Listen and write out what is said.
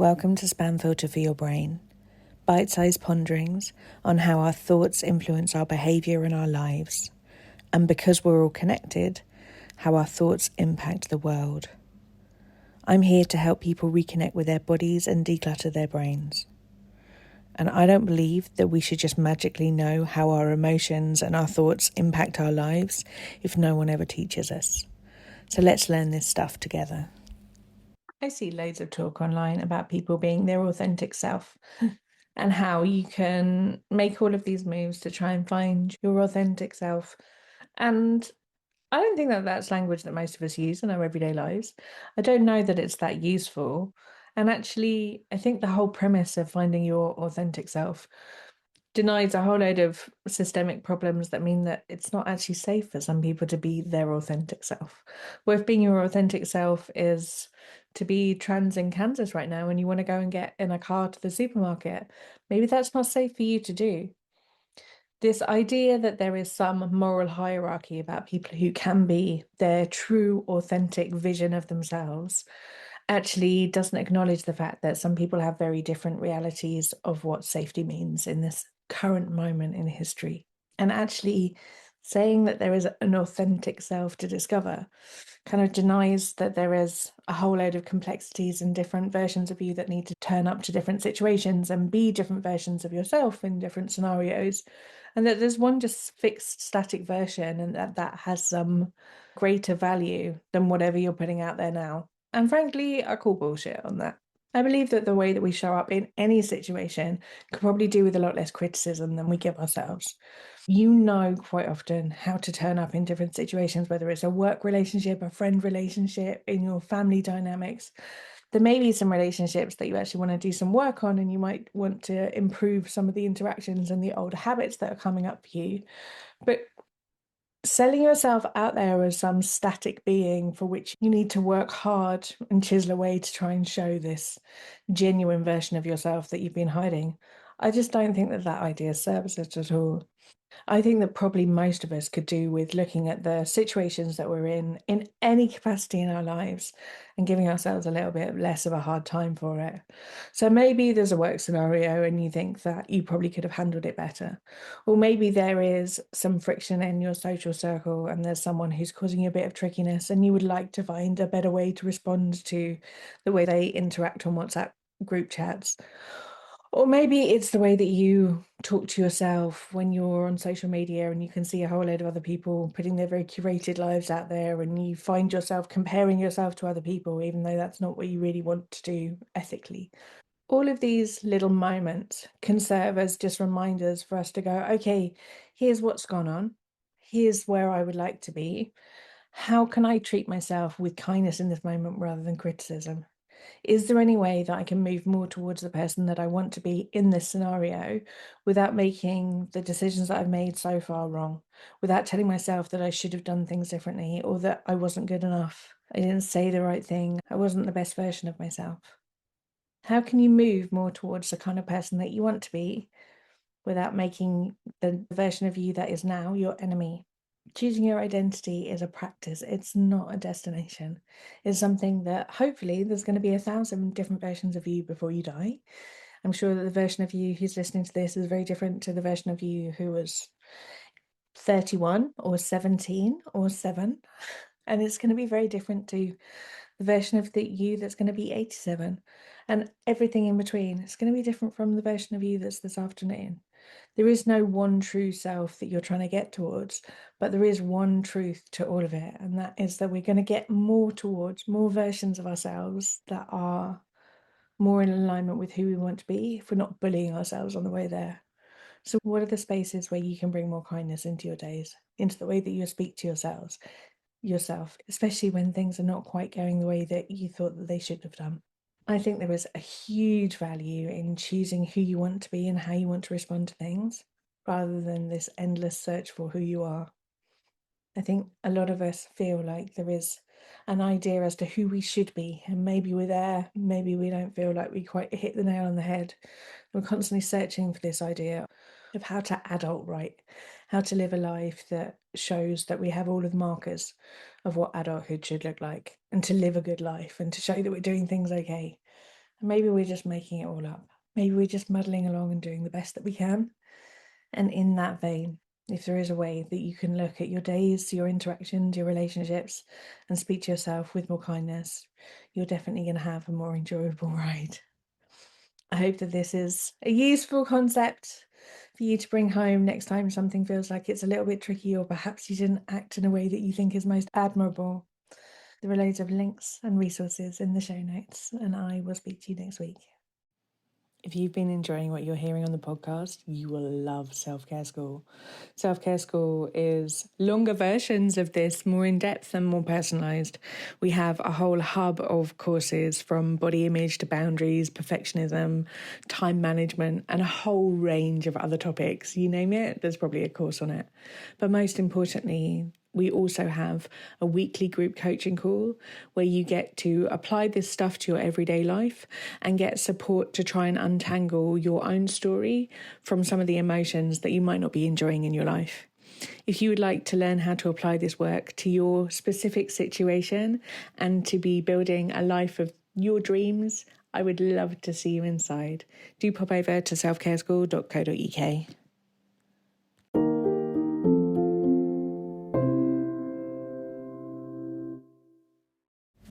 Welcome to Spam Filter for Your Brain, bite-sized ponderings on how our thoughts influence our behaviour and our lives, and because we're all connected, how our thoughts impact the world. I'm here to help people reconnect with their bodies and declutter their brains. And I don't believe that we should just magically know how our emotions and our thoughts impact our lives if no one ever teaches us. So let's learn this stuff together. I see loads of talk online about people being their authentic self and how you can make all of these moves to try and find your authentic self. And I don't think that that's language that most of us use in our everyday lives. I don't know that it's that useful. And actually, I think the whole premise of finding your authentic self denies a whole load of systemic problems that mean that it's not actually safe for some people to be their authentic self. Well, if being your authentic self is to be trans in Kansas right now and you want to go and get in a car to the supermarket, maybe that's not safe for you to do. This idea that there is some moral hierarchy about people who can be their true, authentic vision of themselves actually doesn't acknowledge the fact that some people have very different realities of what safety means in this current moment in history. And actually saying that there is an authentic self to discover kind of denies that there is a whole load of complexities and different versions of you that need to turn up to different situations and be different versions of yourself in different scenarios, and that there's one just fixed static version and that has some greater value than whatever you're putting out there now. And frankly, I call bullshit on that. I believe that the way that we show up in any situation could probably do with a lot less criticism than we give ourselves. You know quite often how to turn up in different situations, whether it's a work relationship, a friend relationship, in your family dynamics. There may be some relationships that you actually want to do some work on, and you might want to improve some of the interactions and the old habits that are coming up for you. But selling yourself out there as some static being for which you need to work hard and chisel away to try and show this genuine version of yourself that you've been hiding, I just don't think that that idea serves us at all. I think that probably most of us could do with looking at the situations that we're in any capacity in our lives and giving ourselves a little bit less of a hard time for it. So maybe there's a work scenario and you think that you probably could have handled it better. Or maybe there is some friction in your social circle and there's someone who's causing you a bit of trickiness and you would like to find a better way to respond to the way they interact on WhatsApp group chats. Or maybe it's the way that you talk to yourself when you're on social media and you can see a whole load of other people putting their very curated lives out there and you find yourself comparing yourself to other people, even though that's not what you really want to do ethically. All of these little moments can serve as just reminders for us to go, okay, here's what's gone on. Here's where I would like to be. How can I treat myself with kindness in this moment rather than criticism? Is there any way that I can move more towards the person that I want to be in this scenario without making the decisions that I've made so far wrong, without telling myself that I should have done things differently or that I wasn't good enough, I didn't say the right thing, I wasn't the best version of myself? How can you move more towards the kind of person that you want to be without making the version of you that is now your enemy? Choosing your identity is a practice. It's not a destination. It's something that hopefully there's going to be 1,000 different versions of you before you die. I'm sure that the version of you who's listening to this is very different to the version of you who was 31 or 17 or 7. And it's going to be very different to the version of you that's going to be 87. And everything in between. It's going to be different from the version of you that's this afternoon. There is no one true self that you're trying to get towards, but there is one truth to all of it, and that is that we're going to get more towards more versions of ourselves that are more in alignment with who we want to be if we're not bullying ourselves on the way there. So what are the spaces where you can bring more kindness into your days, into the way that you speak to yourself, especially when things are not quite going the way that you thought that they should have done? I think there is a huge value in choosing who you want to be and how you want to respond to things, rather than this endless search for who you are. I think a lot of us feel like there is an idea as to who we should be, and maybe we're there, maybe we don't feel like we quite hit the nail on the head. We're constantly searching for this idea of how to adult right, how to live a life that shows that we have all of the markers of what adulthood should look like, and to live a good life and to show that we're doing things okay. Maybe we're just making it all up. Maybe we're just muddling along and doing the best that we can. And in that vein, if there is a way that you can look at your days, your interactions, your relationships, and speak to yourself with more kindness, you're definitely going to have a more enjoyable ride. I hope that this is a useful concept for you to bring home next time something feels like it's a little bit tricky, or perhaps you didn't act in a way that you think is most admirable. There are loads of links and resources in the show notes, and I will speak to you next week. If you've been enjoying what you're hearing on the podcast, you will love Self-Care School. Self-Care School is longer versions of this, more in-depth and more personalised. We have a whole hub of courses from body image to boundaries, perfectionism, time management, and a whole range of other topics. You name it, there's probably a course on it. But most importantly, we also have a weekly group coaching call where you get to apply this stuff to your everyday life and get support to try and untangle your own story from some of the emotions that you might not be enjoying in your life. If you would like to learn how to apply this work to your specific situation and to be building a life of your dreams, I would love to see you inside. Do pop over to selfcareschool.co.uk.